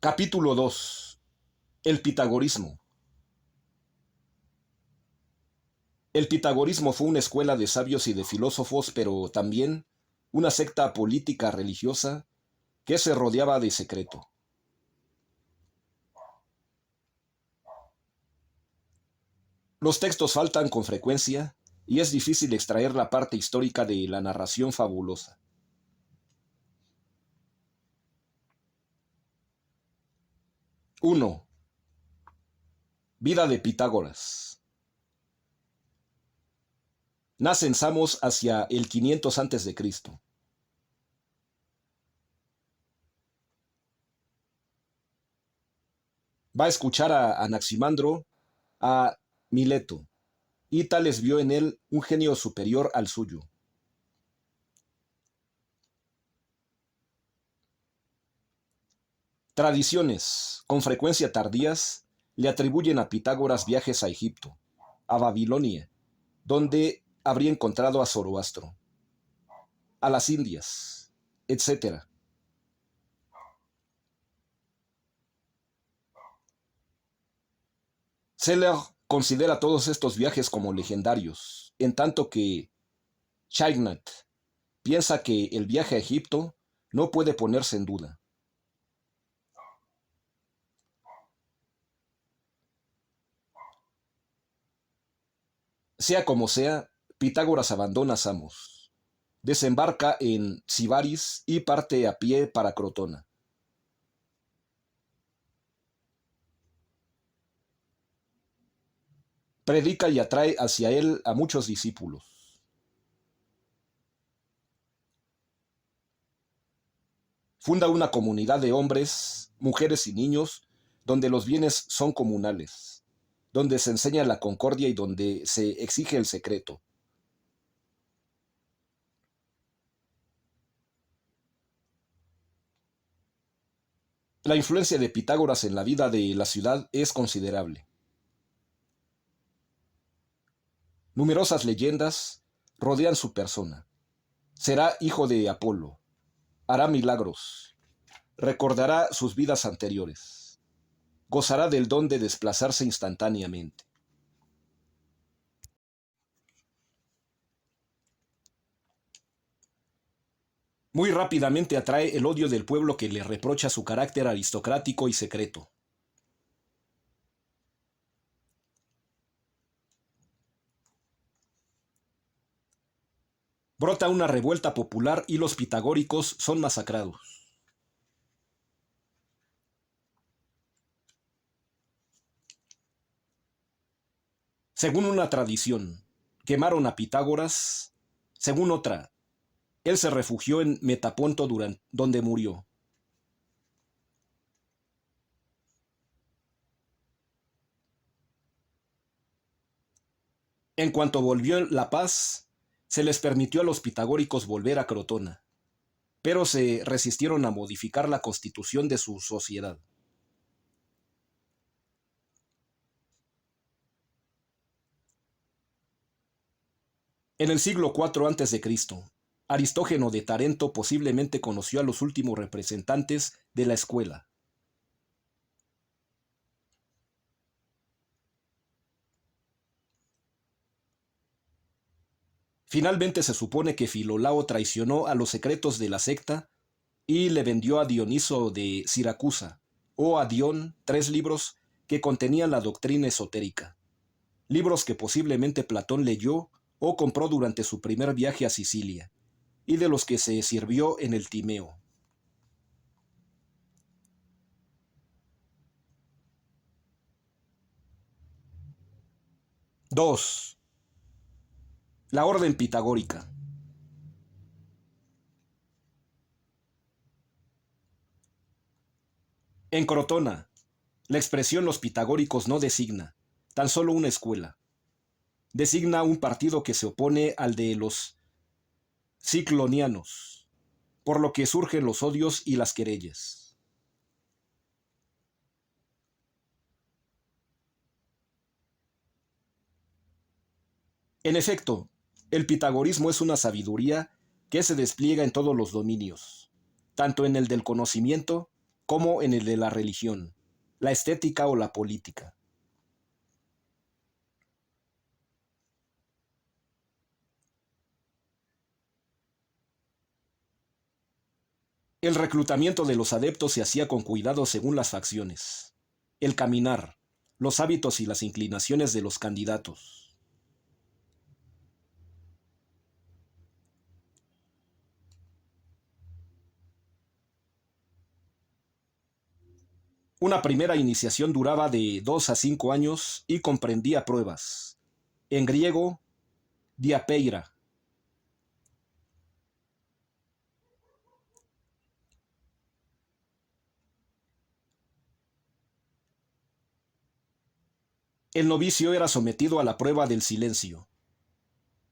Capítulo 2. El pitagorismo. El pitagorismo fue una escuela de sabios y de filósofos, pero también una secta política religiosa que se rodeaba de secreto. Los textos faltan con frecuencia y es difícil extraer la parte histórica de la narración fabulosa. Uno. Vida de Pitágoras. Nace en Samos hacia el 500 a.C. Va a escuchar a Anaximandro, a Mileto, y Tales vio en él un genio superior al suyo. Tradiciones, con frecuencia tardías, le atribuyen a Pitágoras viajes a Egipto, a Babilonia, donde habría encontrado a Zoroastro, a las Indias, etc. Seller considera todos estos viajes como legendarios, en tanto que Chaignat piensa que el viaje a Egipto no puede ponerse en duda. Sea como sea, Pitágoras abandona Samos, desembarca en Sibaris y parte a pie para Crotona. Predica y atrae hacia él a muchos discípulos. Funda una comunidad de hombres, mujeres y niños, donde los bienes son comunales, donde se enseña la concordia y donde se exige el secreto. La influencia de Pitágoras en la vida de la ciudad es considerable. Numerosas leyendas rodean su persona. Será hijo de Apolo, hará milagros, recordará sus vidas anteriores, gozará del don de desplazarse instantáneamente. Muy rápidamente atrae el odio del pueblo que le reprocha su carácter aristocrático y secreto. Brota una revuelta popular y los pitagóricos son masacrados. Según una tradición, quemaron a Pitágoras. Según otra, él se refugió en Metaponto donde murió. En cuanto volvió la paz, se les permitió a los pitagóricos volver a Crotona, pero se resistieron a modificar la constitución de su sociedad. En el siglo IV a.C., Aristógeno de Tarento posiblemente conoció a los últimos representantes de la escuela. Finalmente se supone que Filolao traicionó a los secretos de la secta y le vendió a Dioniso de Siracusa, o a Dion, 3 libros que contenían la doctrina esotérica, libros que posiblemente Platón leyó o compró durante su primer viaje a Sicilia, y de los que se sirvió en el Timeo. 2. La orden pitagórica. En Crotona, la expresión los pitagóricos no designa tan solo una escuela. Designa un partido que se opone al de los ciclonianos, por lo que surgen los odios y las querellas. En efecto, el pitagorismo es una sabiduría que se despliega en todos los dominios, tanto en el del conocimiento como en el de la religión, la estética o la política. El reclutamiento de los adeptos se hacía con cuidado según las facciones, el caminar, los hábitos y las inclinaciones de los candidatos. Una primera iniciación duraba de 2 a 5 años y comprendía pruebas. En griego, diapeira. El novicio era sometido a la prueba del silencio.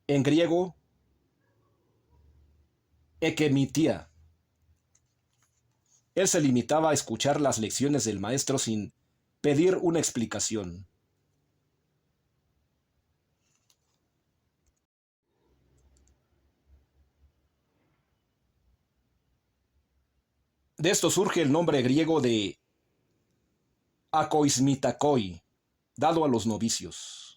En griego, ekemitía. Él se limitaba a escuchar las lecciones del maestro sin pedir una explicación. De esto surge el nombre griego de akoismitakoi, dado a los novicios.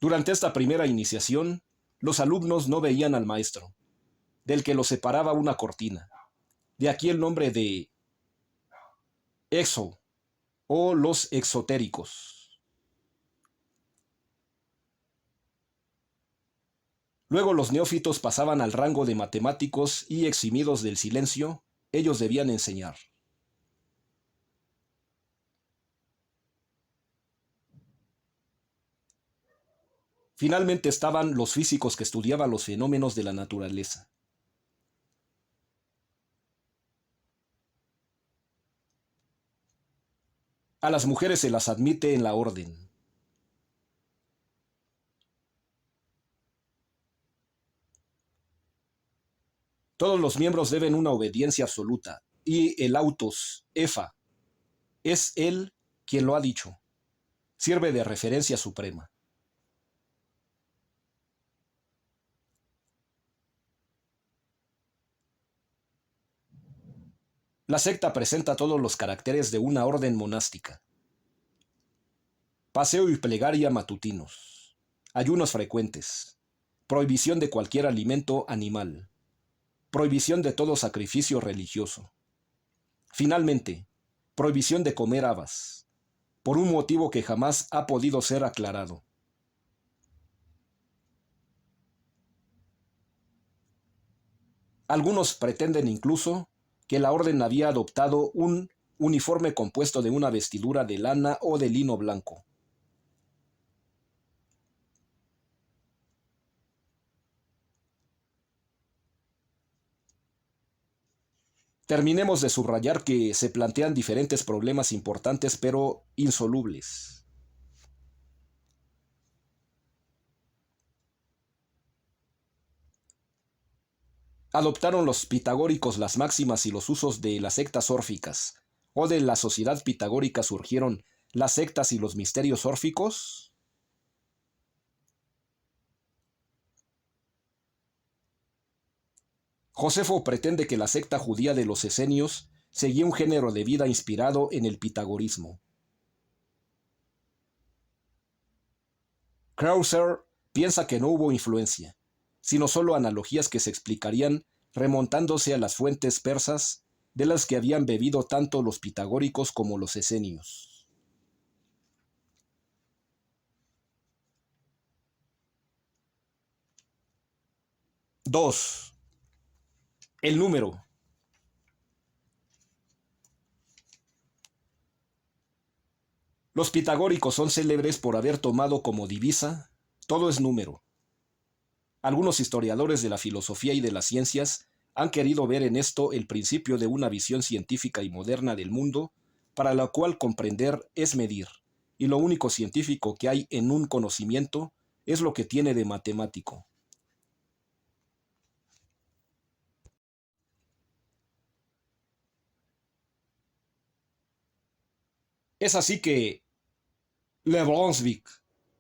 Durante esta primera iniciación, los alumnos no veían al maestro, del que los separaba una cortina. De aquí el nombre de exo o los exotéricos. Luego los neófitos pasaban al rango de matemáticos y, eximidos del silencio, ellos debían enseñar. Finalmente estaban los físicos que estudiaban los fenómenos de la naturaleza. A las mujeres se las admite en la orden. Todos los miembros deben una obediencia absoluta, y el autos, Efa, es él quien lo ha dicho. Sirve de referencia suprema. La secta presenta todos los caracteres de una orden monástica. Paseo y plegaria matutinos. Ayunos frecuentes. Prohibición de cualquier alimento animal. Prohibición de todo sacrificio religioso. Finalmente, prohibición de comer habas, por un motivo que jamás ha podido ser aclarado. Algunos pretenden incluso que la orden había adoptado un uniforme compuesto de una vestidura de lana o de lino blanco. Terminemos de subrayar que se plantean diferentes problemas importantes pero insolubles. Adoptaron los pitagóricos las máximas y los usos de las sectas órficas, o de la sociedad pitagórica surgieron las sectas y los misterios órficos. Josefo pretende que la secta judía de los esenios seguía un género de vida inspirado en el pitagorismo. Krauser piensa que no hubo influencia, sino solo analogías que se explicarían remontándose a las fuentes persas de las que habían bebido tanto los pitagóricos como los esenios. Dos. El número. Los pitagóricos son célebres por haber tomado como divisa todo es número. Algunos historiadores de la filosofía y de las ciencias han querido ver en esto el principio de una visión científica y moderna del mundo, para la cual comprender es medir, y lo único científico que hay en un conocimiento es lo que tiene de matemático. Es así que Le Brunswick,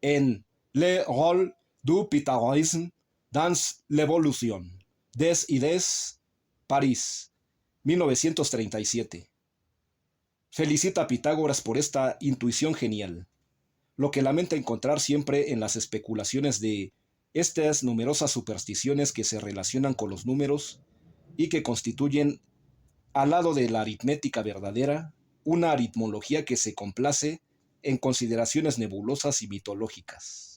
en Le rôle du Pythagorisme, Dans l'évolution. Des Idees, París, 1937. Felicita a Pitágoras por esta intuición genial, lo que lamenta encontrar siempre en las especulaciones de estas numerosas supersticiones que se relacionan con los números y que constituyen, al lado de la aritmética verdadera, una aritmología que se complace en consideraciones nebulosas y mitológicas.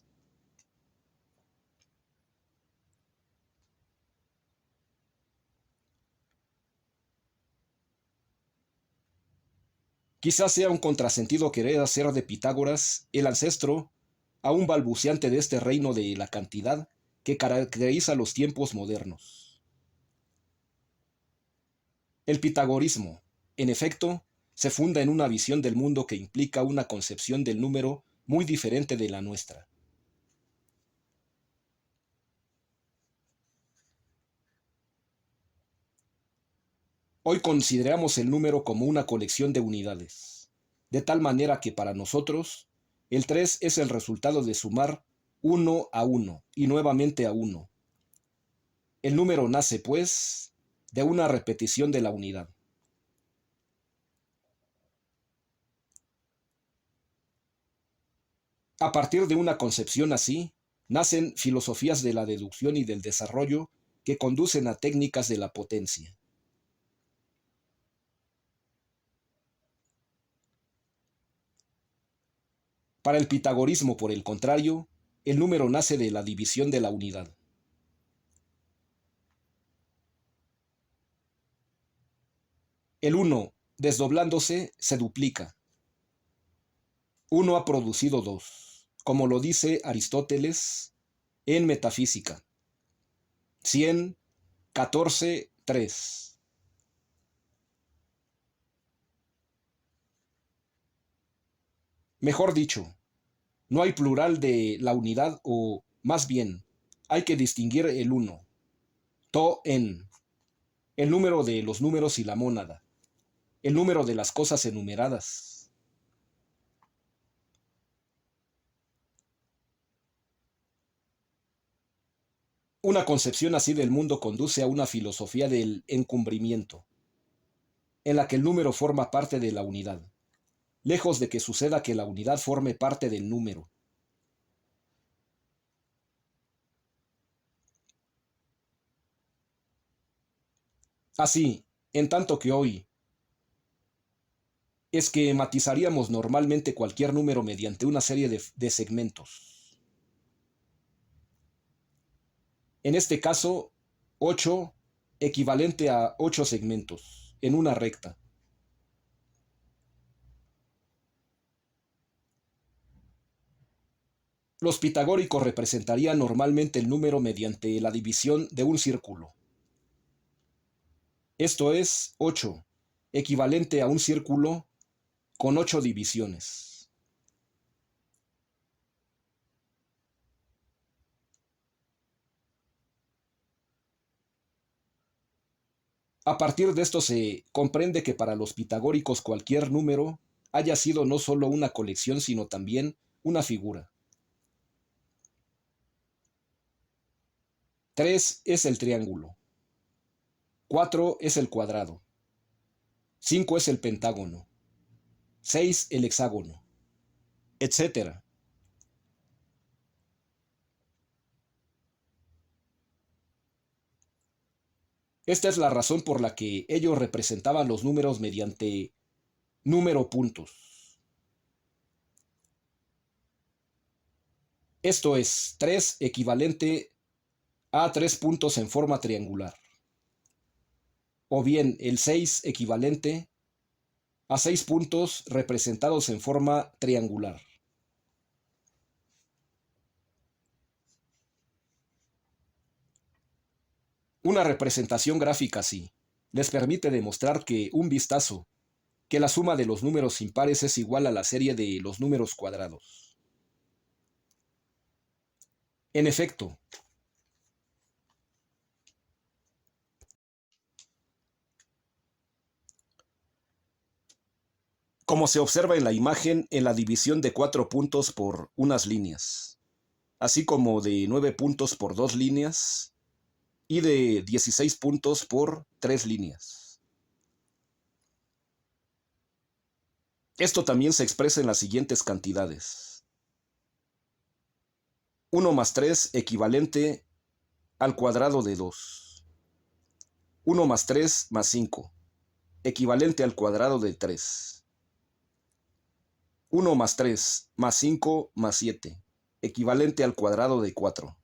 Quizás sea un contrasentido querer hacer de Pitágoras el ancestro, aún balbuceante de este reino de la cantidad que caracteriza los tiempos modernos. El pitagorismo, en efecto, se funda en una visión del mundo que implica una concepción del número muy diferente de la nuestra. Hoy consideramos el número como una colección de unidades, de tal manera que para nosotros el 3 es el resultado de sumar 1 a 1 y nuevamente a 1. El número nace, pues, de una repetición de la unidad. A partir de una concepción así, nacen filosofías de la deducción y del desarrollo que conducen a técnicas de la potencia. Para el pitagorismo, por el contrario, el número nace de la división de la unidad. El 1, desdoblándose, se duplica. 1 ha producido 2, como lo dice Aristóteles en Metafísica. 100, 14, 3. Mejor dicho, no hay plural de la unidad o, más bien, hay que distinguir el 1, to en, el número de los números y la mónada, el número de las cosas enumeradas. Una concepción así del mundo conduce a una filosofía del encumbrimiento, en la que el número forma parte de la unidad, lejos de que suceda que la unidad forme parte del número. Así, en tanto que hoy es que matizaríamos normalmente cualquier número mediante una serie de segmentos. En este caso, 8 equivalente a 8 segmentos en una recta. Los pitagóricos representarían normalmente el número mediante la división de un círculo. Esto es 8, equivalente a un círculo con 8 divisiones. A partir de esto se comprende que para los pitagóricos cualquier número haya sido no solo una colección, sino también una figura. 3 es el triángulo. 4 es el cuadrado. 5 es el pentágono. 6 el hexágono, etc. Esta es la razón por la que ellos representaban los números mediante número puntos. Esto es 3 equivalente a 3 puntos en forma triangular. O bien el 6 equivalente a 6 puntos representados en forma triangular. Una representación gráfica así les permite demostrar que un vistazo, que la suma de los números impares es igual a la serie de los números cuadrados. En efecto, como se observa en la imagen en la división de 4 puntos por unas líneas. así como de 9 puntos por 2 líneas y de 16 puntos por 3 líneas. Esto también se expresa en las siguientes cantidades. 1 más 3 equivalente al cuadrado de 2. 1 más 3 más 5 equivalente al cuadrado de 3. 1 más 3 más 5 más 7 equivalente al cuadrado de 4.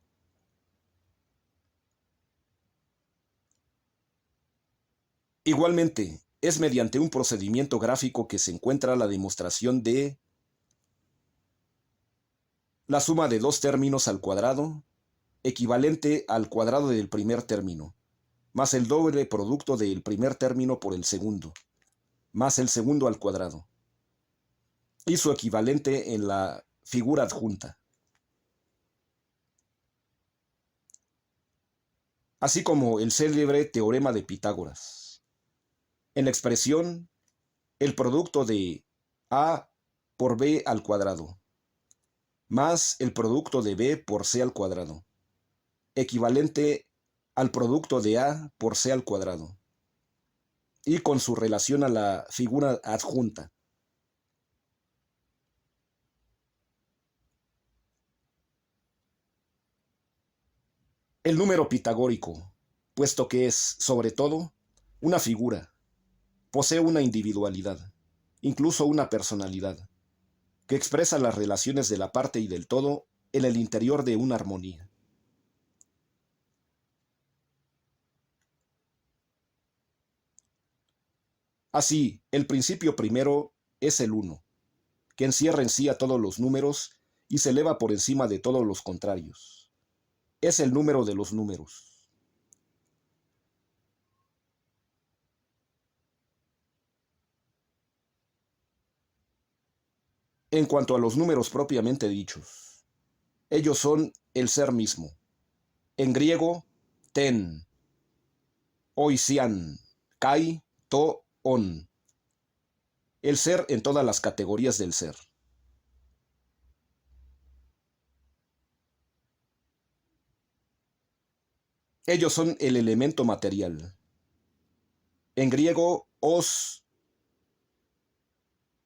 Igualmente, es mediante un procedimiento gráfico que se encuentra la demostración de la suma de dos términos al cuadrado, equivalente al cuadrado del primer término, más el doble producto del primer término por el segundo, más el segundo al cuadrado, y su equivalente en la figura adjunta. Así como el célebre teorema de Pitágoras. En la expresión, el producto de a por b al cuadrado, más el producto de b por c al cuadrado, equivalente al producto de a por c al cuadrado, y con su relación a la figura adjunta. El número pitagórico, puesto que es, sobre todo, una figura, posee una individualidad, incluso una personalidad, que expresa las relaciones de la parte y del todo en el interior de una armonía. Así, el principio primero es el uno, que encierra en sí a todos los números y se eleva por encima de todos los contrarios. Es el número de los números. En cuanto a los números propiamente dichos, ellos son el ser mismo. En griego, ten, oisian, kai, to, on. El ser en todas las categorías del ser. Ellos son el elemento material. En griego, os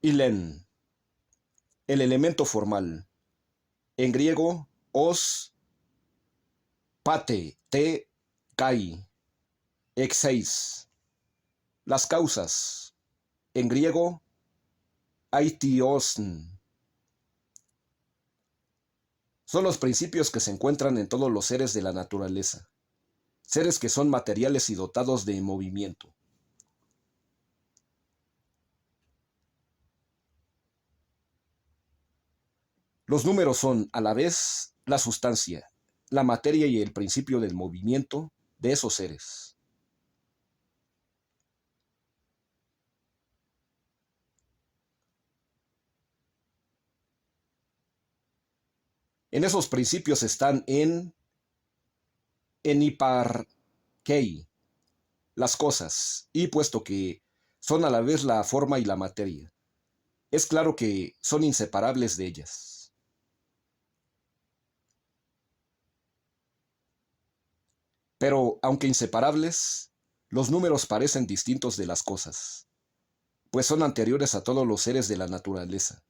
y len. El elemento formal. En griego, os, pate, te, kai, exeis. Las causas. En griego, aitiosn. Son los principios que se encuentran en todos los seres de la naturaleza. Seres que son materiales y dotados de movimiento. Los números son, a la vez, la sustancia, la materia y el principio del movimiento de esos seres. En esos principios están en hiparkei, las cosas, y puesto que son a la vez la forma y la materia, es claro que son inseparables de ellas. Pero, aunque inseparables, los números parecen distintos de las cosas, pues son anteriores a todos los seres de la naturaleza.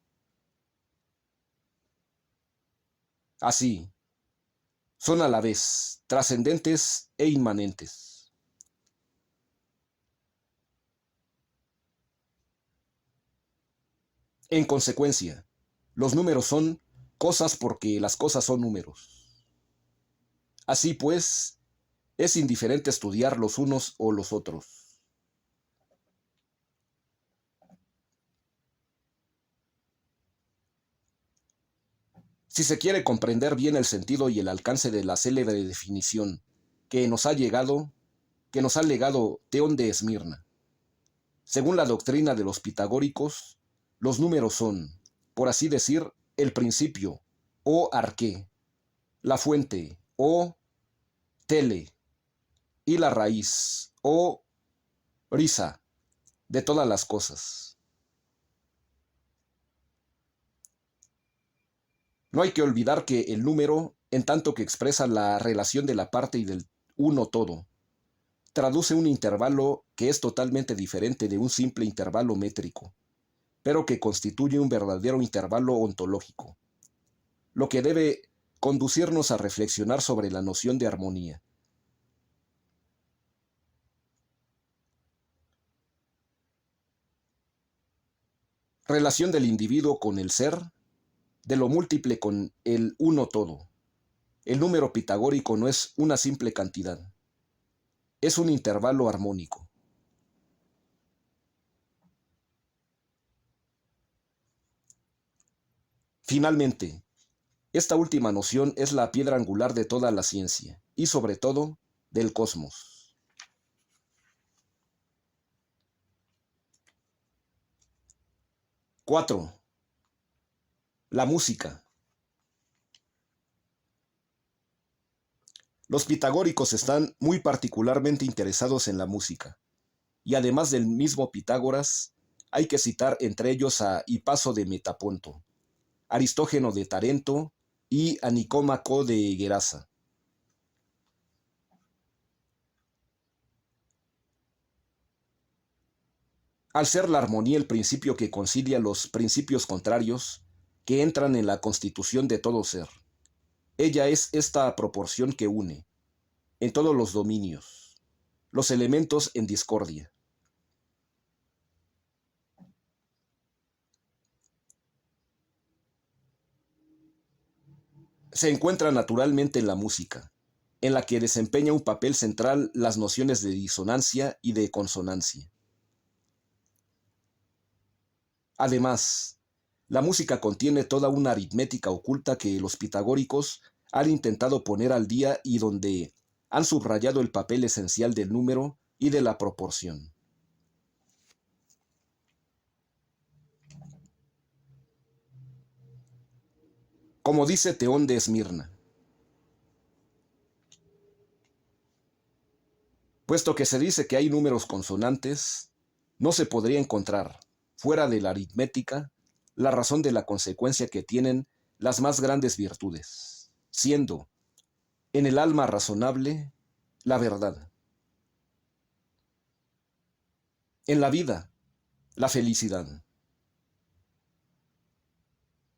Así, son a la vez trascendentes e inmanentes. En consecuencia, los números son cosas porque las cosas son números. Así pues, es indiferente estudiar los unos o los otros. Si se quiere comprender bien el sentido y el alcance de la célebre definición que nos ha legado Teón de Esmirna, según la doctrina de los pitagóricos, los números son, por así decir, el principio, o arqué, la fuente, o tele, y la raíz, o risa, de todas las cosas. No hay que olvidar que el número, en tanto que expresa la relación de la parte y del uno todo, traduce un intervalo que es totalmente diferente de un simple intervalo métrico, pero que constituye un verdadero intervalo ontológico, lo que debe conducirnos a reflexionar sobre la noción de armonía. Relación del individuo con el ser, de lo múltiple con el uno todo. El número pitagórico no es una simple cantidad, es un intervalo armónico. Finalmente, esta última noción es la piedra angular de toda la ciencia y sobre todo del cosmos. 4. La música. Los pitagóricos están muy particularmente interesados en la música, y además del mismo Pitágoras, hay que citar entre ellos a Hipaso de Metaponto, Aristógeno de Tarento y a Nicómaco de Gerasa. Al ser la armonía el principio que concilia los principios contrarios que entran en la constitución de todo ser, ella es esta proporción que une, en todos los dominios, los elementos en discordia. Se encuentra naturalmente en la música, en la que desempeña un papel central las nociones de disonancia y de consonancia. Además, la música contiene toda una aritmética oculta que los pitagóricos han intentado poner al día y donde han subrayado el papel esencial del número y de la proporción. Como dice Teón de Esmirna, puesto que se dice que hay números consonantes, no se podría encontrar, fuera de la aritmética, la razón de la consecuencia que tienen las más grandes virtudes, siendo, en el alma razonable, la verdad. En la vida, la felicidad.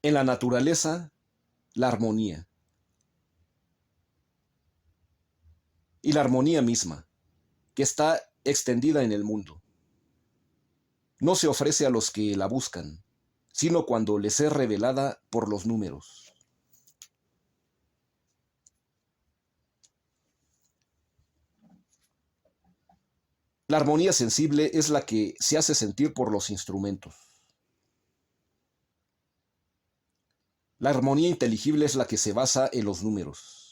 En la naturaleza, la armonía. Y la armonía misma, que está extendida en el mundo. No se ofrece a los que la buscan, sino cuando les es revelada por los números. La armonía sensible es la que se hace sentir por los instrumentos. La armonía inteligible es la que se basa en los números.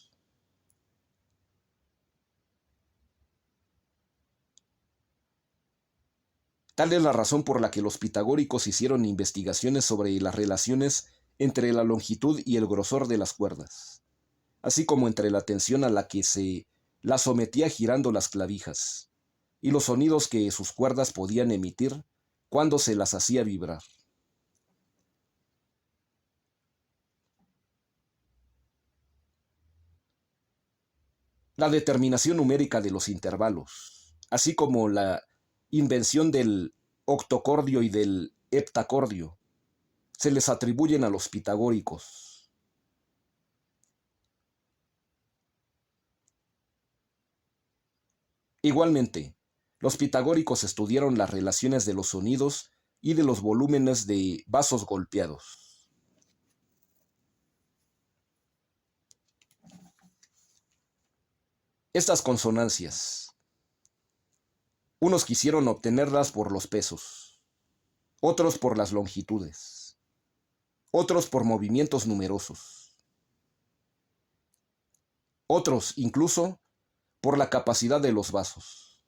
Tal es la razón por la que los pitagóricos hicieron investigaciones sobre las relaciones entre la longitud y el grosor de las cuerdas, así como entre la tensión a la que se las sometía girando las clavijas, y los sonidos que sus cuerdas podían emitir cuando se las hacía vibrar. La determinación numérica de los intervalos, así como la invención del octocordio y del heptacordio, se les atribuyen a los pitagóricos. Igualmente, los pitagóricos estudiaron las relaciones de los sonidos y de los volúmenes de vasos golpeados. Estas consonancias, unos quisieron obtenerlas por los pesos, otros por las longitudes, otros por movimientos numerosos, otros incluso por la capacidad de los vasos.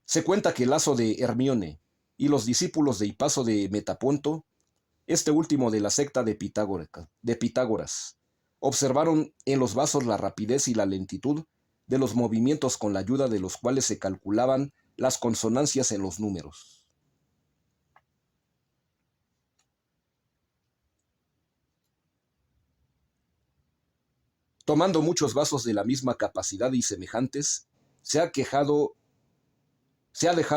Se cuenta que Laso de Hermione y los discípulos de Hipaso de Metaponto, este último de la secta de Pitágoras, observaron en los vasos la rapidez y la lentitud de los movimientos con la ayuda de los cuales se calculaban las consonancias en los números. Tomando muchos vasos de la misma capacidad y semejantes, se ha dejado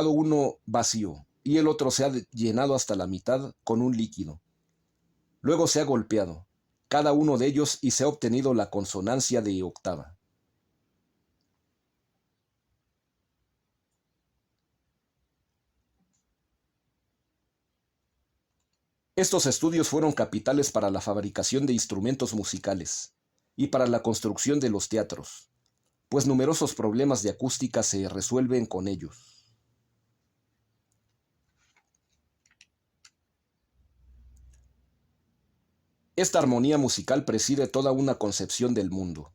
uno vacío y el otro se ha llenado hasta la mitad con un líquido. Luego se ha golpeado cada uno de ellos y se ha obtenido la consonancia de octava. Estos estudios fueron capitales para la fabricación de instrumentos musicales y para la construcción de los teatros, pues numerosos problemas de acústica se resuelven con ellos. Esta armonía musical preside toda una concepción del mundo.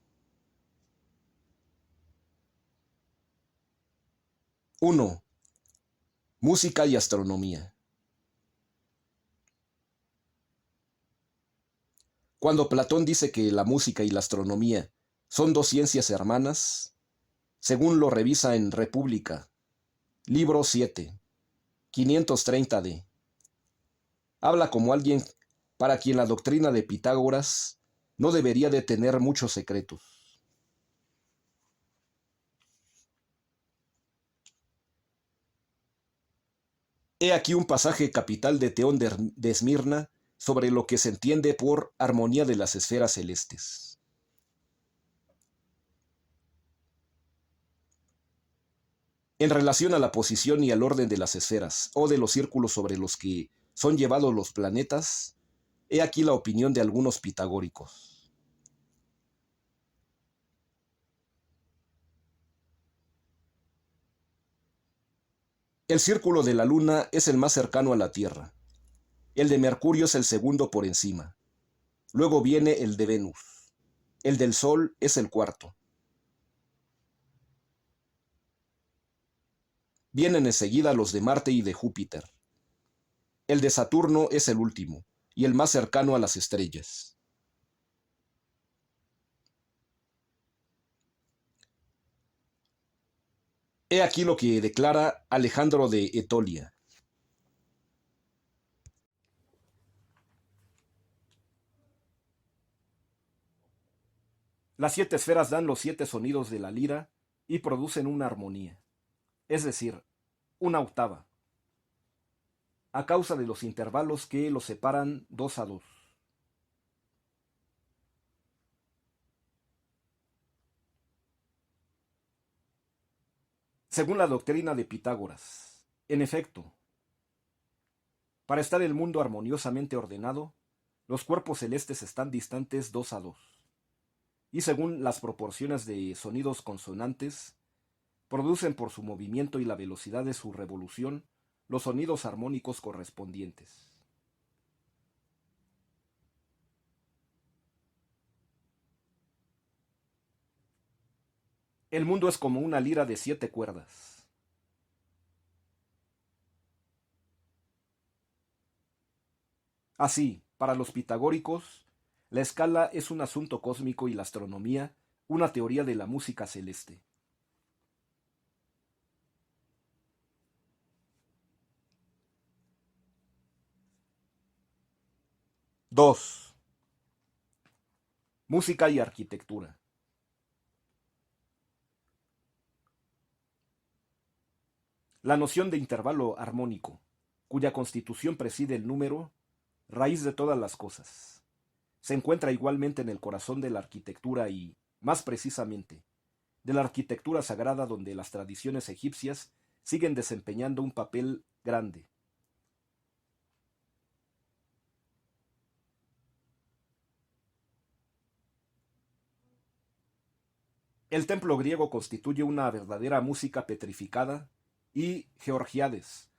1. Música y astronomía. Cuando Platón dice que la música y la astronomía son dos ciencias hermanas, según lo revisa en República, libro 7, 530d, habla como alguien para quien la doctrina de Pitágoras no debería de tener muchos secretos. He aquí un pasaje capital de Teón de Esmirna sobre lo que se entiende por armonía de las esferas celestes. En relación a la posición y al orden de las esferas o de los círculos sobre los que son llevados los planetas, he aquí la opinión de algunos pitagóricos. El círculo de la Luna es el más cercano a la Tierra. El de Mercurio es el segundo por encima. Luego viene el de Venus. El del Sol es el cuarto. Vienen enseguida los de Marte y de Júpiter. El de Saturno es el último, y el más cercano a las estrellas. He aquí lo que declara Alejandro de Etolia. Las 7 esferas dan los 7 sonidos de la lira y producen una armonía, es decir, una octava, a causa de los intervalos que los separan 2 a 2. Según la doctrina de Pitágoras, en efecto, para estar el mundo armoniosamente ordenado, los cuerpos celestes están distantes 2 a 2. Y según las proporciones de sonidos consonantes, producen por su movimiento y la velocidad de su revolución los sonidos armónicos correspondientes. El mundo es como una lira de 7 cuerdas. Así, para los pitagóricos, la escala es un asunto cósmico y la astronomía una teoría de la música celeste. Dos. Música y arquitectura. La noción de intervalo armónico, cuya constitución preside el número, raíz de todas las cosas, se encuentra igualmente en el corazón de la arquitectura y, más precisamente, de la arquitectura sagrada donde las tradiciones egipcias siguen desempeñando un papel grande. El templo griego constituye una verdadera música petrificada y Georgiades,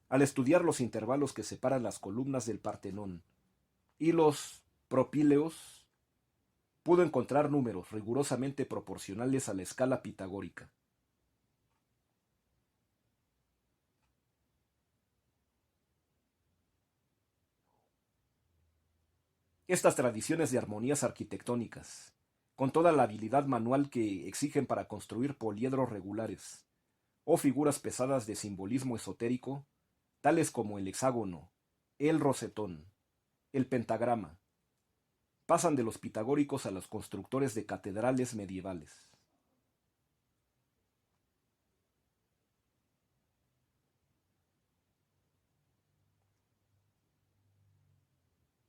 al estudiar los intervalos que separan las columnas del Partenón y los propíleos, pudo encontrar números rigurosamente proporcionales a la escala pitagórica. Estas tradiciones de armonías arquitectónicas, con toda la habilidad manual que exigen para construir poliedros regulares, o figuras pesadas de simbolismo esotérico, tales como el hexágono, el rosetón, el pentagrama, pasan de los pitagóricos a los constructores de catedrales medievales.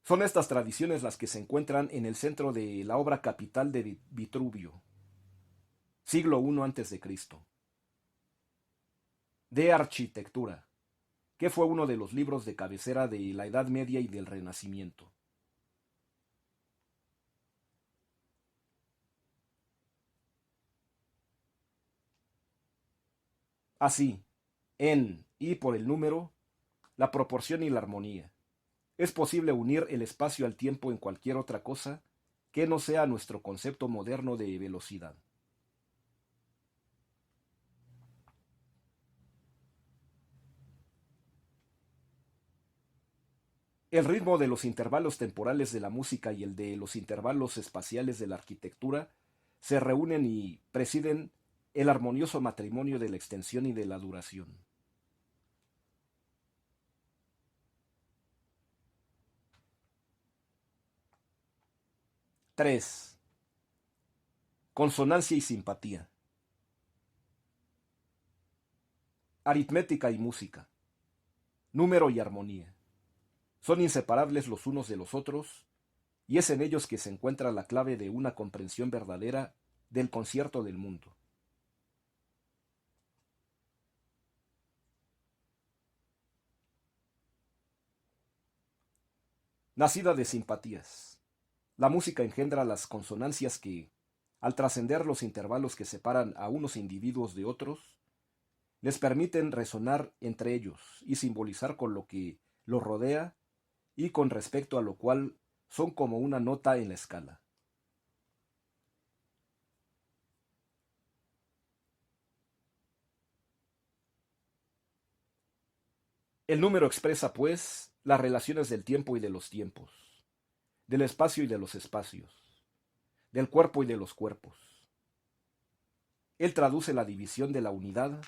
Son estas tradiciones las que se encuentran en el centro de la obra capital de Vitruvio, siglo I a.C., de arquitectura, que fue uno de los libros de cabecera de la Edad Media y del Renacimiento. Así, en y por el número, la proporción y la armonía, es posible unir el espacio al tiempo en cualquier otra cosa que no sea nuestro concepto moderno de velocidad. El ritmo de los intervalos temporales de la música y el de los intervalos espaciales de la arquitectura se reúnen y presiden el armonioso matrimonio de la extensión y de la duración. 3. Consonancia y simpatía. Aritmética y música. Número y armonía. Son inseparables los unos de los otros, y es en ellos que se encuentra la clave de una comprensión verdadera del concierto del mundo. Nacida de simpatías. La música engendra las consonancias que, al trascender los intervalos que separan a unos individuos de otros, les permiten resonar entre ellos y simbolizar con lo que los rodea y con respecto a lo cual son como una nota en la escala. El número expresa, pues, las relaciones del tiempo y de los tiempos, del espacio y de los espacios, del cuerpo y de los cuerpos. Él traduce la división de la unidad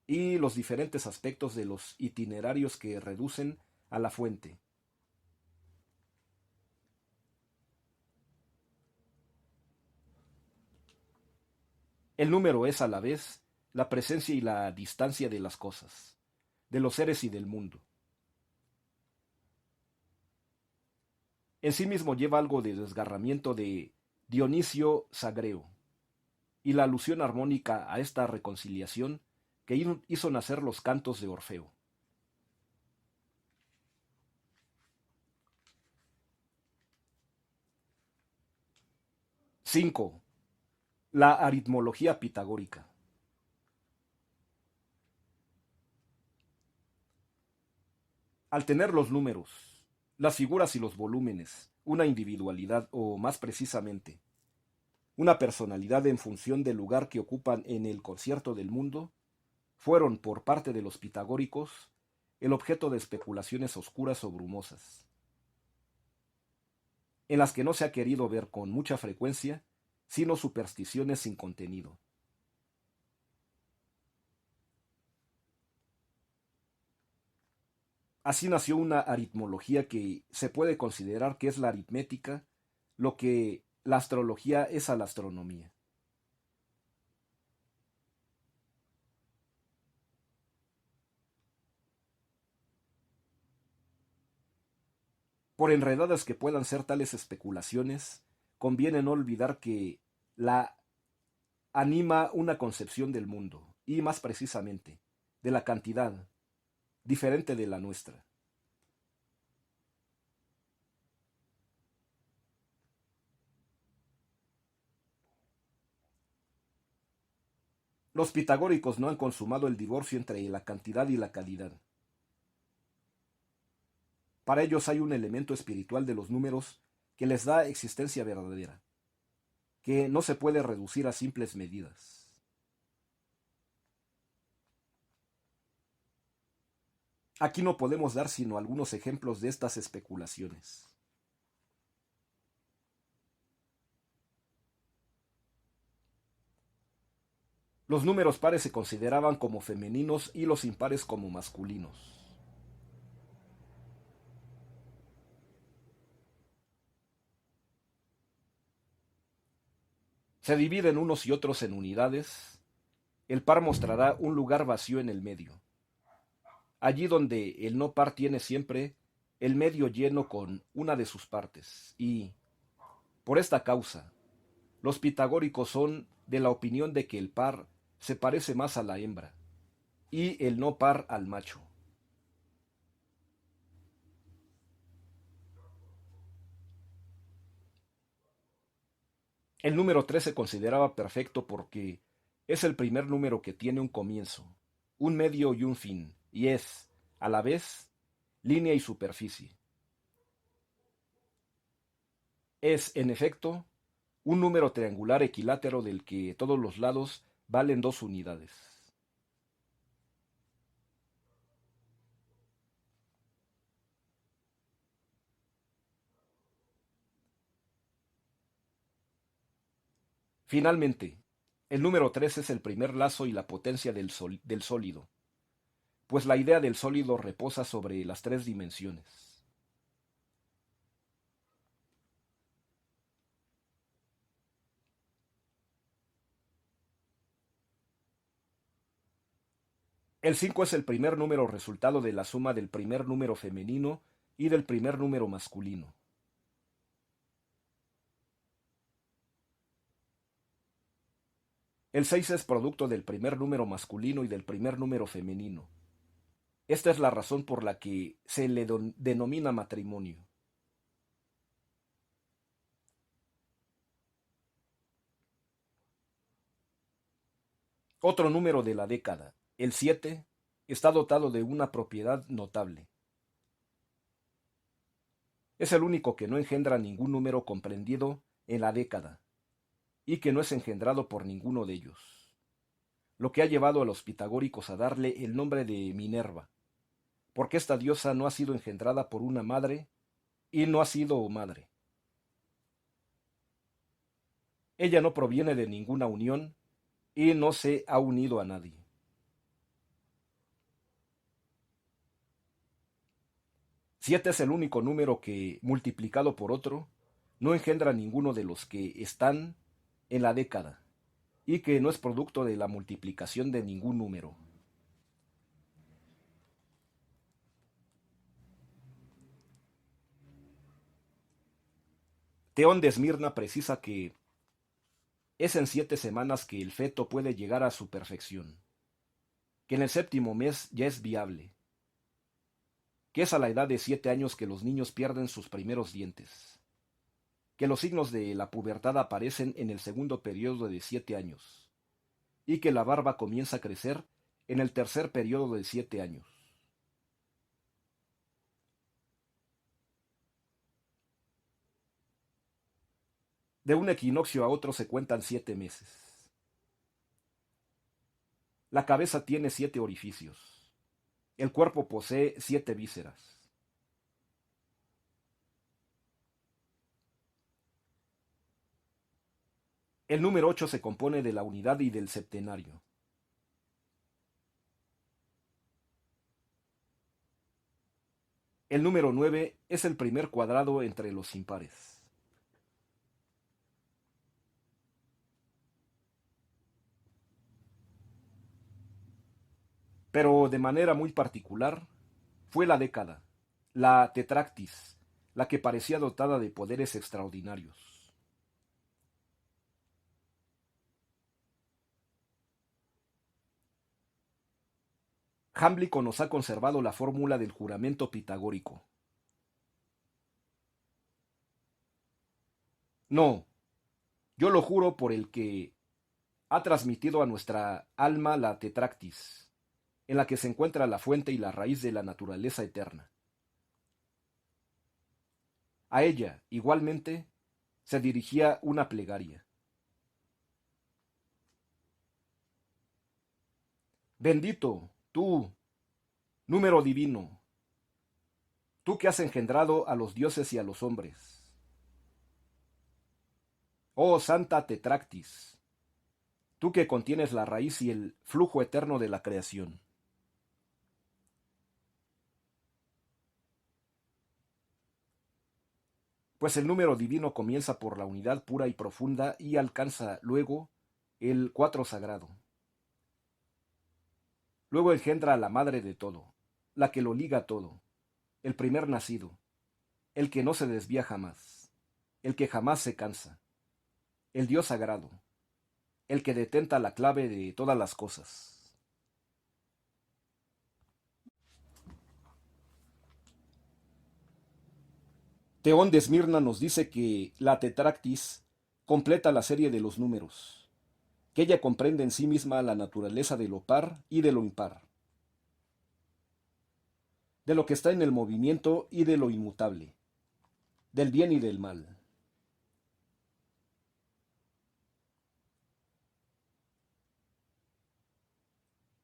y los diferentes aspectos de los itinerarios que reducen a la fuente. El número es a la vez la presencia y la distancia de las cosas, de los seres y del mundo. En sí mismo lleva algo de desgarramiento de Dionisio Sagreo, y la alusión armónica a esta reconciliación que hizo nacer los cantos de Orfeo. 5. La aritmología pitagórica. Al tener los números, las figuras y los volúmenes una individualidad o, más precisamente, una personalidad en función del lugar que ocupan en el concierto del mundo, fueron, por parte de los pitagóricos, el objeto de especulaciones oscuras o brumosas, en las que no se ha querido ver con mucha frecuencia, sino supersticiones sin contenido. Así nació una aritmología que se puede considerar que es la aritmética, lo que la astrología es a la astronomía. Por enredadas que puedan ser tales especulaciones, conviene no olvidar que la anima una concepción del mundo, y más precisamente, de la cantidad, diferente de la nuestra. Los pitagóricos no han consumado el divorcio entre la cantidad y la calidad. Para ellos hay un elemento espiritual de los números que les da existencia verdadera, que no se puede reducir a simples medidas. Aquí no podemos dar sino algunos ejemplos de estas especulaciones. Los números pares se consideraban como femeninos y los impares como masculinos. Se dividen unos y otros en unidades. El par mostrará un lugar vacío en el medio, allí donde el no par tiene siempre el medio lleno con una de sus partes, y, por esta causa, los pitagóricos son de la opinión de que el par se parece más a la hembra, y el no par al macho. El número 3 se consideraba perfecto porque es el primer número que tiene un comienzo, un medio y un fin, y es, a la vez, línea y superficie. Es, en efecto, un número triangular equilátero del que todos los lados valen 2 unidades. Finalmente, el número 3 es el primer lazo y la potencia del sólido, pues la idea del sólido reposa sobre las 3 dimensiones. El 5 es el primer número resultado de la suma del primer número femenino y del primer número masculino. El 6 es producto del primer número masculino y del primer número femenino. Esta es la razón por la que se le denomina matrimonio. Otro número de la década, el 7, está dotado de una propiedad notable. Es el único que no engendra ningún número comprendido en la década, y que no es engendrado por ninguno de ellos, lo que ha llevado a los pitagóricos a darle el nombre de Minerva, porque esta diosa no ha sido engendrada por una madre y no ha sido madre. Ella no proviene de ninguna unión y no se ha unido a nadie. Siete es el único número que, multiplicado por otro, no engendra ninguno de los que están en la década, y que no es producto de la multiplicación de ningún número. Teón de Esmirna precisa que es en 7 semanas que el feto puede llegar a su perfección, que en el séptimo mes ya es viable, que es a la edad de 7 años que los niños pierden sus primeros dientes, que los signos de la pubertad aparecen en el segundo periodo de 7 años, y que la barba comienza a crecer en el tercer periodo de 7 años. De un equinoccio a otro se cuentan 7 meses. La cabeza tiene 7 orificios. El cuerpo posee 7 vísceras. El número 8 se compone de la unidad y del septenario. El número 9 es el primer cuadrado entre los impares. Pero de manera muy particular, fue la década, la tetractis, la que parecía dotada de poderes extraordinarios. Jámblico nos ha conservado la fórmula del juramento pitagórico. No, yo lo juro por el que ha transmitido a nuestra alma la tetractis, en la que se encuentra la fuente y la raíz de la naturaleza eterna. A ella, igualmente, se dirigía una plegaria. Bendito, tú, número divino, tú que has engendrado a los dioses y a los hombres. Oh Santa Tetractis, tú que contienes la raíz y el flujo eterno de la creación. Pues el número divino comienza por la unidad pura y profunda y alcanza luego el cuatro sagrado. Luego engendra a la madre de todo, la que lo liga todo, el primer nacido, el que no se desvía jamás, el que jamás se cansa, el Dios sagrado, el que detenta la clave de todas las cosas. Teón de Esmirna nos dice que la Tetractis completa la serie de los números, que ella comprende en sí misma la naturaleza de lo par y de lo impar, de lo que está en el movimiento y de lo inmutable, del bien y del mal.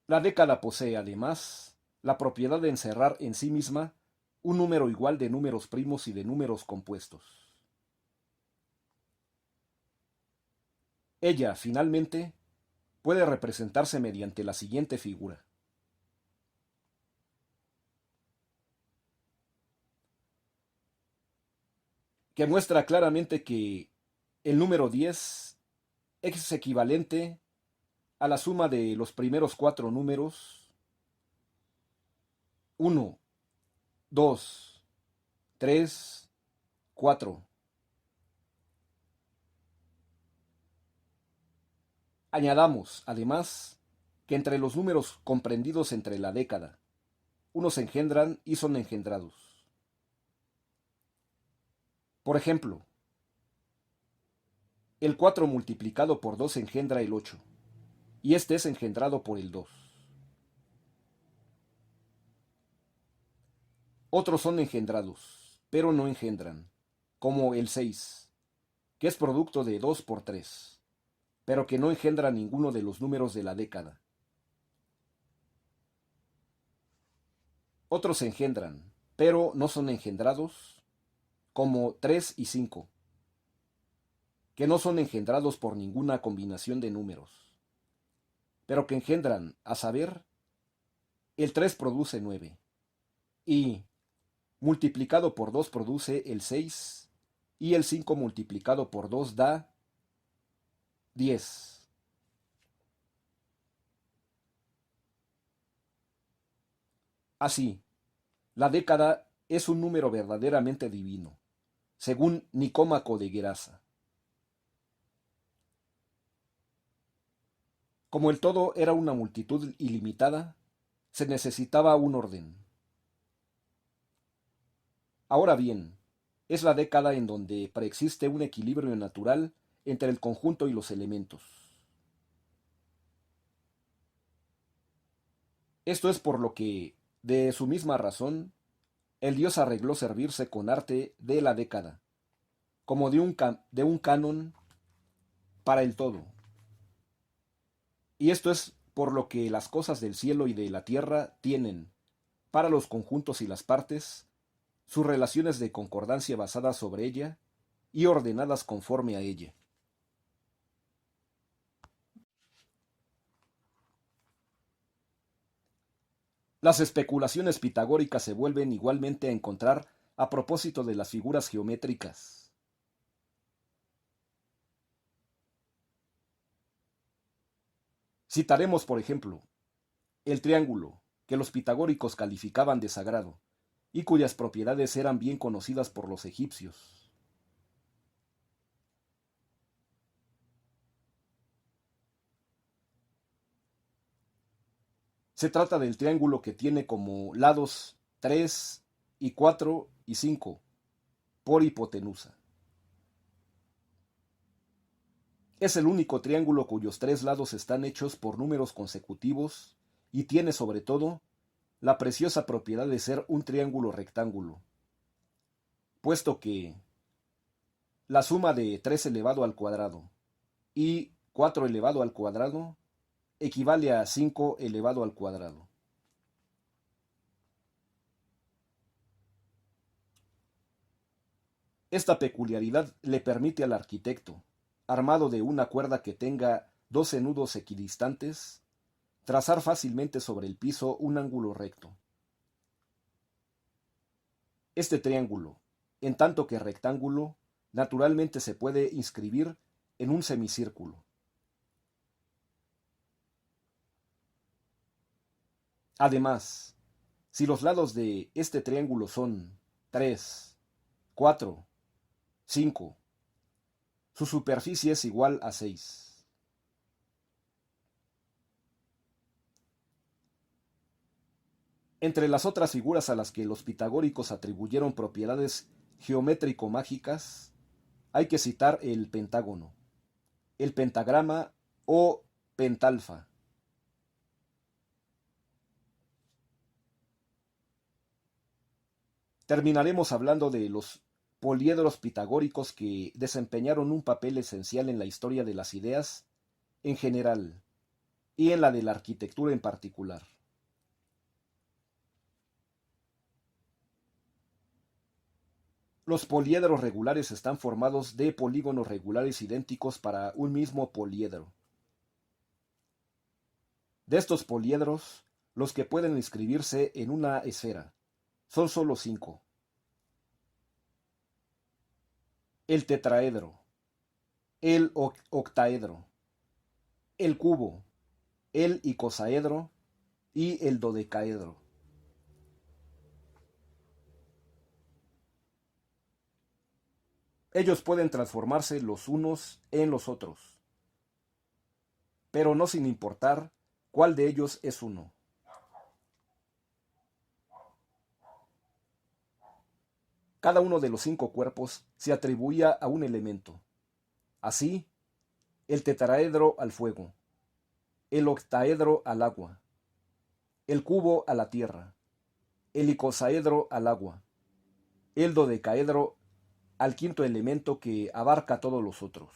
La década posee, además, la propiedad de encerrar en sí misma un número igual de números primos y de números compuestos. Ella, finalmente, puede representarse mediante la siguiente figura. Que muestra claramente que el número 10 es equivalente a la suma de los primeros cuatro números 1, 2, 3, 4. Añadamos, además, que entre los números comprendidos entre la década, unos engendran y son engendrados. Por ejemplo, el 4 multiplicado por 2 engendra el 8, y este es engendrado por el 2. Otros son engendrados, pero no engendran, como el 6, que es producto de 2 por 3, pero que no engendra ninguno de los números de la década. Otros engendran, pero no son engendrados, como 3 y 5, que no son engendrados por ninguna combinación de números, pero que engendran, a saber, el 3 produce 9, y multiplicado por 2 produce el 6, y el 5 multiplicado por 2 da 10. Así, la década es un número verdaderamente divino, según Nicómaco de Gerasa. Como el todo era una multitud ilimitada, se necesitaba un orden. Ahora bien, es la década en donde preexiste un equilibrio natural entre el conjunto y los elementos. Esto es por lo que, de su misma razón, el dios arregló servirse con arte de la década, como de un canon para el todo. Y esto es por lo que las cosas del cielo y de la tierra tienen, para los conjuntos y las partes, sus relaciones de concordancia basadas sobre ella y ordenadas conforme a ella. Las especulaciones pitagóricas se vuelven igualmente a encontrar a propósito de las figuras geométricas. Citaremos, por ejemplo, el triángulo, que los pitagóricos calificaban de sagrado, y cuyas propiedades eran bien conocidas por los egipcios. Se trata del triángulo que tiene como lados 3 y 4 y 5 por hipotenusa. Es el único triángulo cuyos tres lados están hechos por números consecutivos y tiene sobre todo la preciosa propiedad de ser un triángulo rectángulo, puesto que la suma de 3 elevado al cuadrado y 4 elevado al cuadrado equivale a 5 elevado al cuadrado. Esta peculiaridad le permite al arquitecto, armado de una cuerda que tenga 12 nudos equidistantes, trazar fácilmente sobre el piso un ángulo recto. Este triángulo, en tanto que rectángulo, naturalmente se puede inscribir en un semicírculo. Además, si los lados de este triángulo son 3, 4, 5, su superficie es igual a 6. Entre las otras figuras a las que los pitagóricos atribuyeron propiedades geométrico-mágicas, hay que citar el pentágono, el pentagrama o pentalfa. Terminaremos hablando de los poliedros pitagóricos que desempeñaron un papel esencial en la historia de las ideas en general y en la de la arquitectura en particular. Los poliedros regulares están formados de polígonos regulares idénticos para un mismo poliedro. De estos poliedros, los que pueden inscribirse en una esfera son solo 5. El tetraedro, el octaedro, el cubo, el icosaedro y el dodecaedro. Ellos pueden transformarse los unos en los otros, pero no sin importar cuál de ellos es uno. Cada uno de los 5 cuerpos se atribuía a un elemento. Así, el tetraedro al fuego, el octaedro al agua, el cubo a la tierra, el icosaedro al agua, el dodecaedro al quinto elemento que abarca a todos los otros.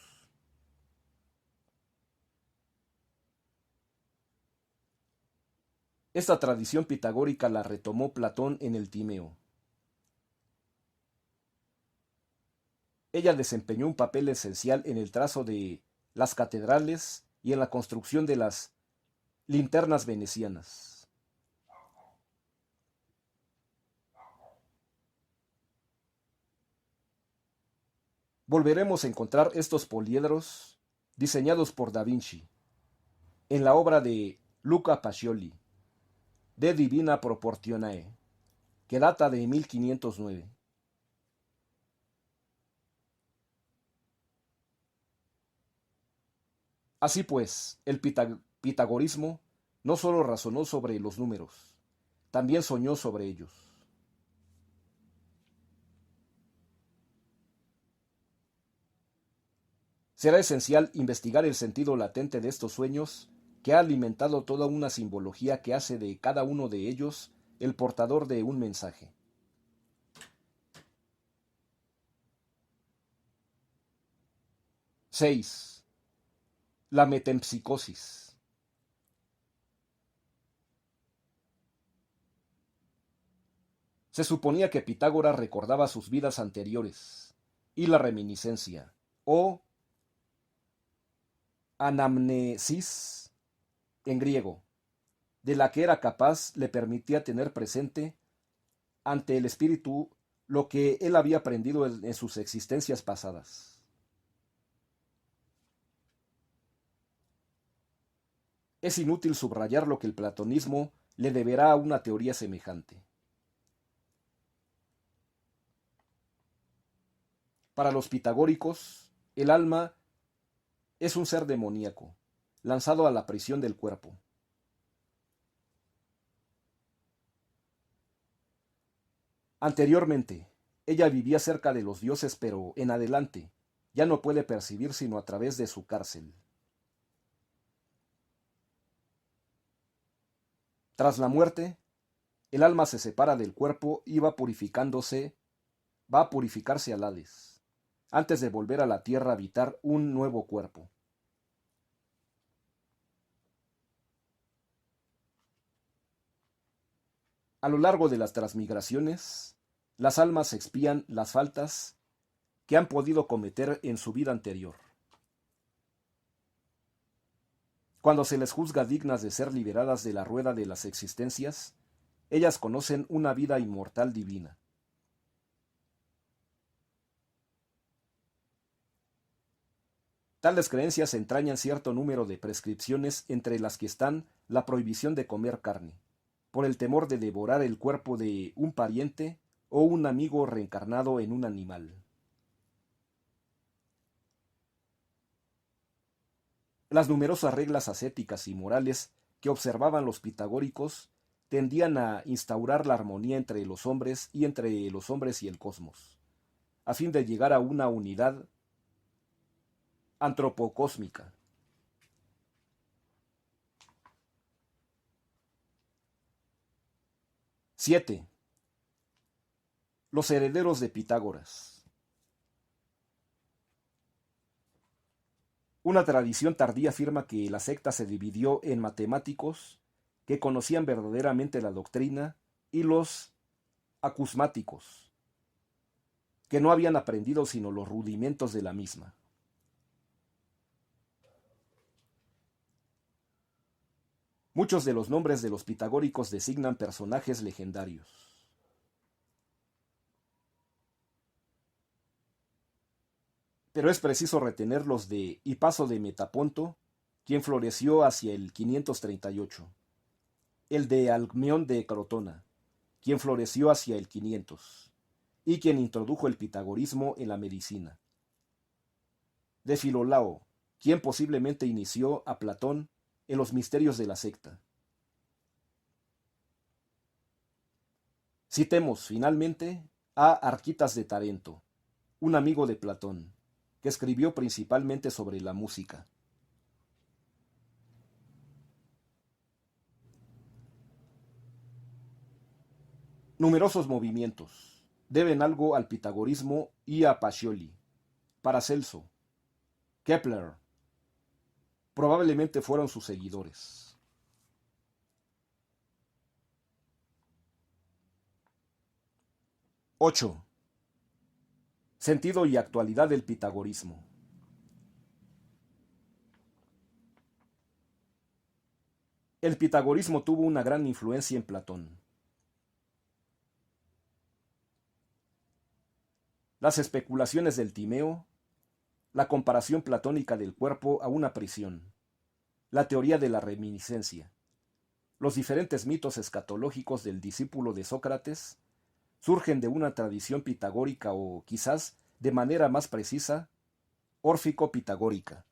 Esta tradición pitagórica la retomó Platón en el Timeo. Ella desempeñó un papel esencial en el trazo de las catedrales y en la construcción de las linternas venecianas. Volveremos a encontrar estos poliedros diseñados por Da Vinci en la obra de Luca Pacioli, De Divina Proportionae, que data de 1509. Así pues, el pitagorismo no solo razonó sobre los números, también soñó sobre ellos. Será esencial investigar el sentido latente de estos sueños que ha alimentado toda una simbología que hace de cada uno de ellos el portador de un mensaje. 6. La metempsicosis. Se suponía que Pitágoras recordaba sus vidas anteriores y la reminiscencia, o anamnesis en griego, de la que era capaz le permitía tener presente ante el espíritu lo que él había aprendido en sus existencias pasadas. Es inútil subrayar lo que el platonismo le deberá a una teoría semejante. Para los pitagóricos, el alma es un ser demoníaco, lanzado a la prisión del cuerpo. Anteriormente, ella vivía cerca de los dioses, pero en adelante ya no puede percibir sino a través de su cárcel. Tras la muerte, el alma se separa del cuerpo y va a purificarse al Hades, antes de volver a la tierra a habitar un nuevo cuerpo. A lo largo de las transmigraciones, las almas expían las faltas que han podido cometer en su vida anterior. Cuando se les juzga dignas de ser liberadas de la rueda de las existencias, ellas conocen una vida inmortal divina. Tales creencias entrañan cierto número de prescripciones, entre las que están la prohibición de comer carne, por el temor de devorar el cuerpo de un pariente o un amigo reencarnado en un animal. Las numerosas reglas ascéticas y morales que observaban los pitagóricos tendían a instaurar la armonía entre los hombres y entre los hombres y el cosmos, a fin de llegar a una unidad antropocósmica. ¡7! Los herederos de Pitágoras. Una tradición tardía afirma que la secta se dividió en matemáticos, que conocían verdaderamente la doctrina, y los acusmáticos, que no habían aprendido sino los rudimentos de la misma. Muchos de los nombres de los pitagóricos designan personajes legendarios. Pero es preciso retener los de Hipaso de Metaponto, quien floreció hacia el 538, el de Alcmeón de Crotona, quien floreció hacia el 500, y quien introdujo el pitagorismo en la medicina; de Filolao, quien posiblemente inició a Platón en los misterios de la secta. Citemos, finalmente, a Arquitas de Tarento, un amigo de Platón, que escribió principalmente sobre la música. Numerosos movimientos deben algo al pitagorismo y a Pacioli. Paracelso, Kepler, probablemente fueron sus seguidores. ¡8! Sentido y actualidad del pitagorismo. El pitagorismo tuvo una gran influencia en Platón. Las especulaciones del Timeo, la comparación platónica del cuerpo a una prisión, la teoría de la reminiscencia, los diferentes mitos escatológicos del discípulo de Sócrates surgen de una tradición pitagórica o, quizás, de manera más precisa, órfico-pitagórica.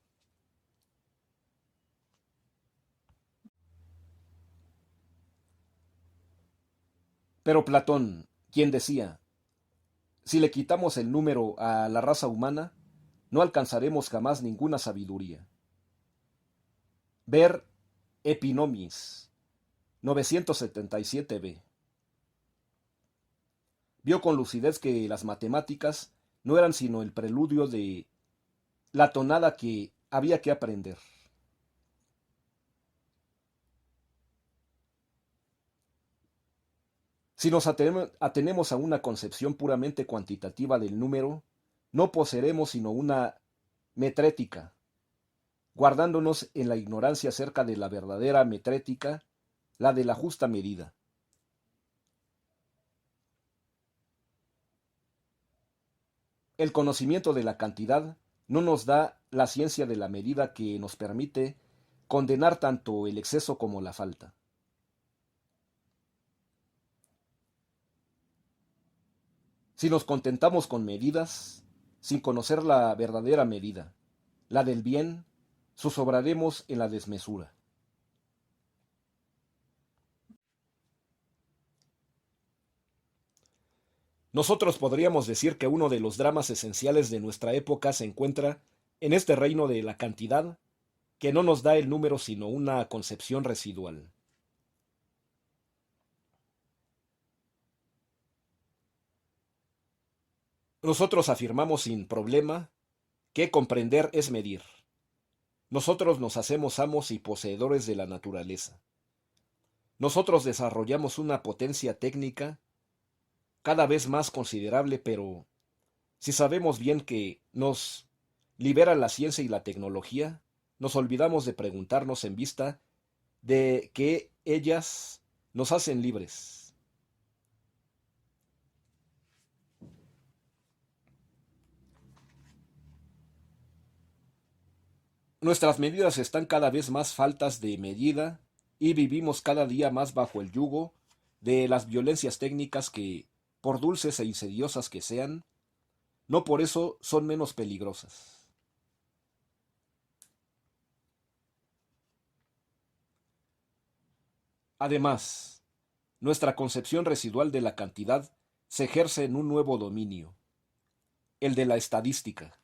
Pero Platón, quien decía: si le quitamos el número a la raza humana, no alcanzaremos jamás ninguna sabiduría. Ver Epinomis, 977b. Vio con lucidez que las matemáticas no eran sino el preludio de la tonada que había que aprender. Si nos atenemos a una concepción puramente cuantitativa del número, no poseeremos sino una metrética, guardándonos en la ignorancia acerca de la verdadera metrética, la de la justa medida. El conocimiento de la cantidad no nos da la ciencia de la medida que nos permite condenar tanto el exceso como la falta. Si nos contentamos con medidas, sin conocer la verdadera medida, la del bien, zozobraremos en la desmesura. Nosotros podríamos decir que uno de los dramas esenciales de nuestra época se encuentra en este reino de la cantidad, que no nos da el número sino una concepción residual. Nosotros afirmamos sin problema que comprender es medir. Nosotros nos hacemos amos y poseedores de la naturaleza. Nosotros desarrollamos una potencia técnica cada vez más considerable, pero si sabemos bien que nos liberan la ciencia y la tecnología, nos olvidamos de preguntarnos en vista de que ellas nos hacen libres. Nuestras medidas están cada vez más faltas de medida y vivimos cada día más bajo el yugo de las violencias técnicas que, por dulces e insidiosas que sean, no por eso son menos peligrosas. Además, nuestra concepción residual de la cantidad se ejerce en un nuevo dominio, el de la estadística.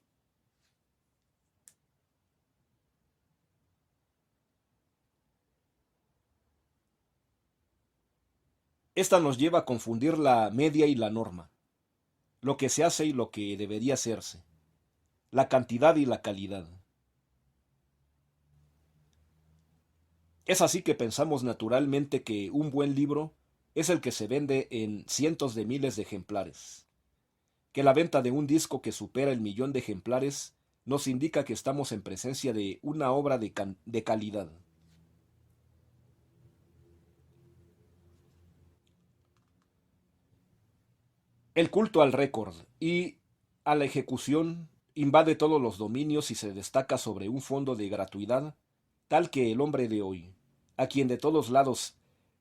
Esta nos lleva a confundir la media y la norma, lo que se hace y lo que debería hacerse, la cantidad y la calidad. Es así que pensamos naturalmente que un buen libro es el que se vende en cientos de miles de ejemplares, que la venta de un disco que supera el millón de ejemplares nos indica que estamos en presencia de una obra de calidad. El culto al récord y a la ejecución invade todos los dominios y se destaca sobre un fondo de gratuidad, tal que el hombre de hoy, a quien de todos lados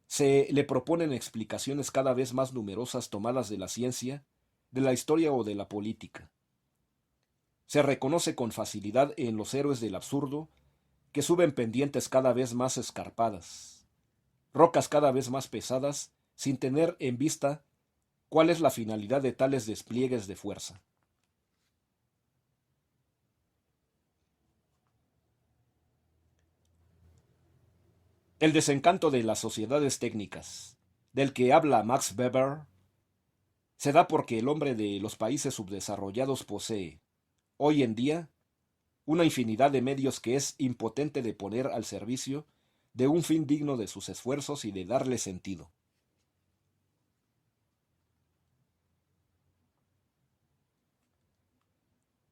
se le proponen explicaciones cada vez más numerosas tomadas de la ciencia, de la historia o de la política, se reconoce con facilidad en los héroes del absurdo que suben pendientes cada vez más escarpadas, rocas cada vez más pesadas, sin tener en vista cuál es la finalidad de tales despliegues de fuerza. El desencanto de las sociedades técnicas, del que habla Max Weber, se da porque el hombre de los países subdesarrollados posee, hoy en día, una infinidad de medios que es impotente de poner al servicio de un fin digno de sus esfuerzos y de darle sentido.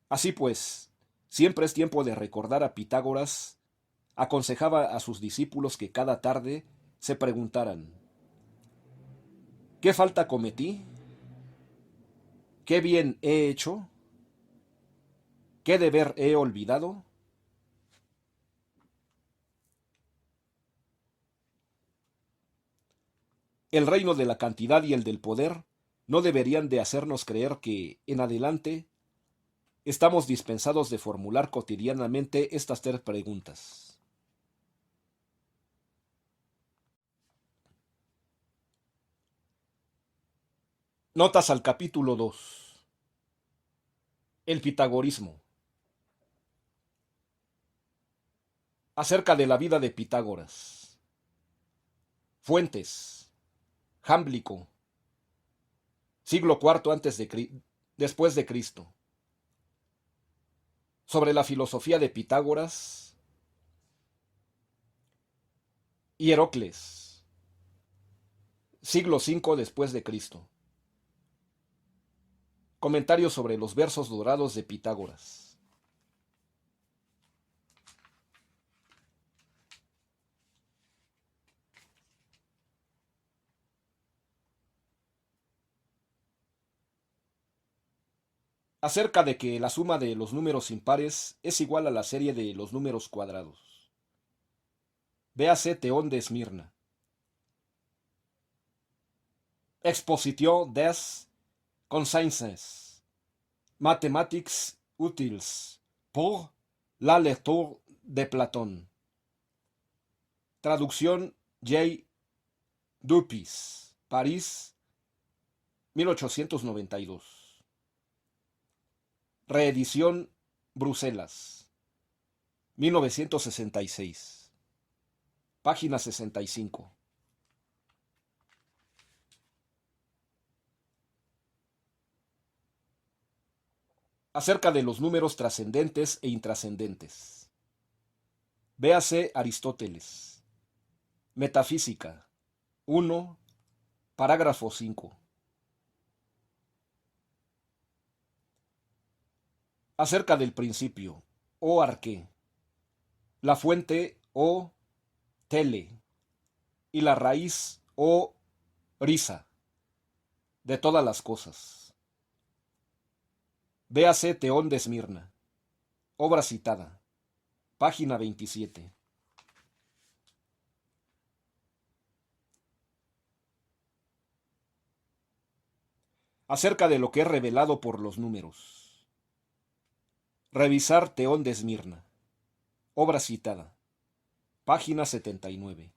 Así pues, siempre es tiempo de recordar a Pitágoras, aconsejaba a sus discípulos que cada tarde se preguntaran, ¿qué falta cometí? ¿Qué bien he hecho? ¿Qué deber he olvidado? El reino de la cantidad y el del poder no deberían de hacernos creer que, en adelante, estamos dispensados de formular cotidianamente estas tres preguntas. Notas al capítulo 2. El pitagorismo. Acerca de la vida de Pitágoras. Fuentes. Jámblico. Siglo IV después de Cristo. Sobre la filosofía de Pitágoras. Hierocles. Siglo V después de Cristo. Comentarios sobre los versos dorados de Pitágoras. Acerca de que la suma de los números impares es igual a la serie de los números cuadrados. Véase Teón de Esmirna. Exposition des connaissances mathématiques utiles pour la lecture de Platón. Traducción J. Dupuis, París, 1892. Reedición Bruselas, 1966. Página 65. Acerca de los números trascendentes e intrascendentes. Véase Aristóteles. Metafísica. 1. Parágrafo 5. Acerca del principio, o arqué. la fuente o tele y la raíz o risa de todas las cosas. Véase Teón de Esmirna, obra citada, página 27. Acerca de lo que es revelado por los números. Revisar Teón de Esmirna, obra citada, página 79.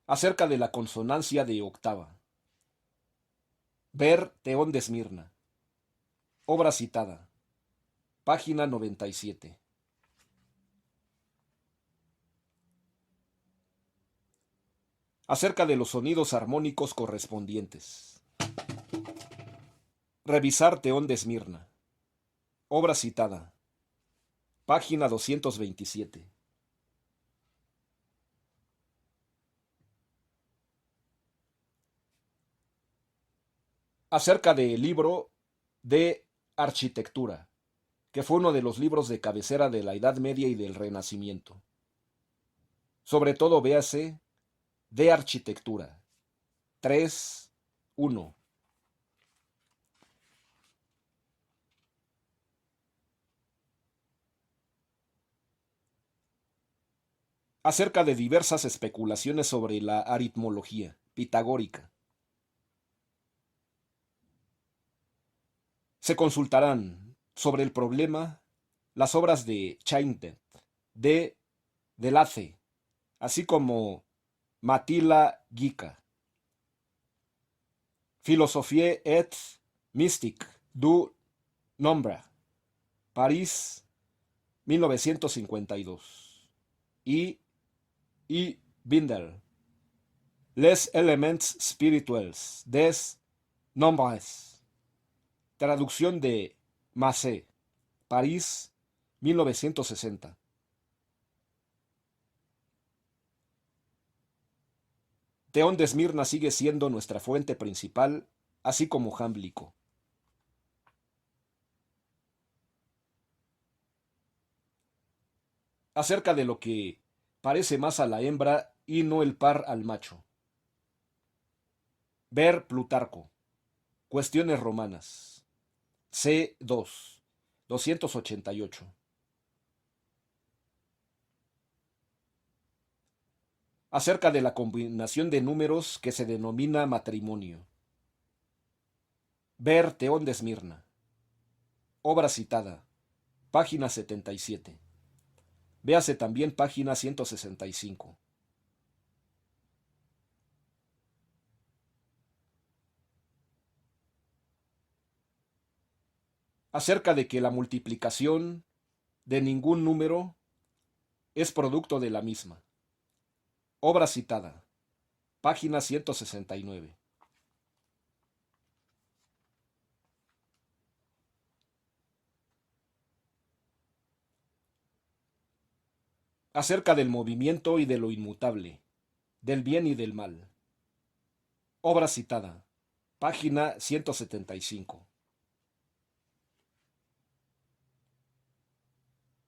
Acerca de la consonancia de octava. Ver Teón de Esmirna, obra citada, página 97. Acerca de los sonidos armónicos correspondientes. Revisar Teón de Esmirna, obra citada, página 227. Acerca del libro de arquitectura, que fue uno de los libros de cabecera de la Edad Media y del Renacimiento. Sobre todo véase de arquitectura 3.1. Acerca de diversas especulaciones sobre la aritmología pitagórica. Se consultarán sobre el problema las obras de Chaintet, de Delahaye, así como Matila Gica. Philosophie et mystique du Nombre, París, 1952. Y Bindel, Les éléments spirituels des nombres. Traducción de Macé, París, 1960. Teón de Esmirna sigue siendo nuestra fuente principal, así como Jámblico. Acerca de lo que parece más a la hembra y no el par al macho. Ver Plutarco, Cuestiones Romanas, C2, 288. Acerca de la combinación de números que se denomina matrimonio. Ver Teón de Esmirna, obra citada, página 77. Véase también página 165. Acerca de que la multiplicación de ningún número es producto de la misma. Obra citada, página 169. Acerca del movimiento y de lo inmutable, del bien y del mal. Obra citada, página 175.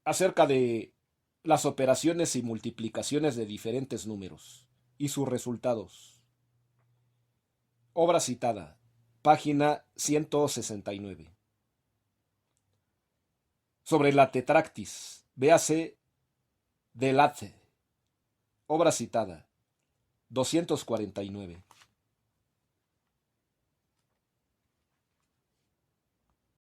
Acerca de las operaciones y multiplicaciones de diferentes números y sus resultados. Obra citada, página 169. Sobre la tetractis, véase Delahaye, obra citada, 249.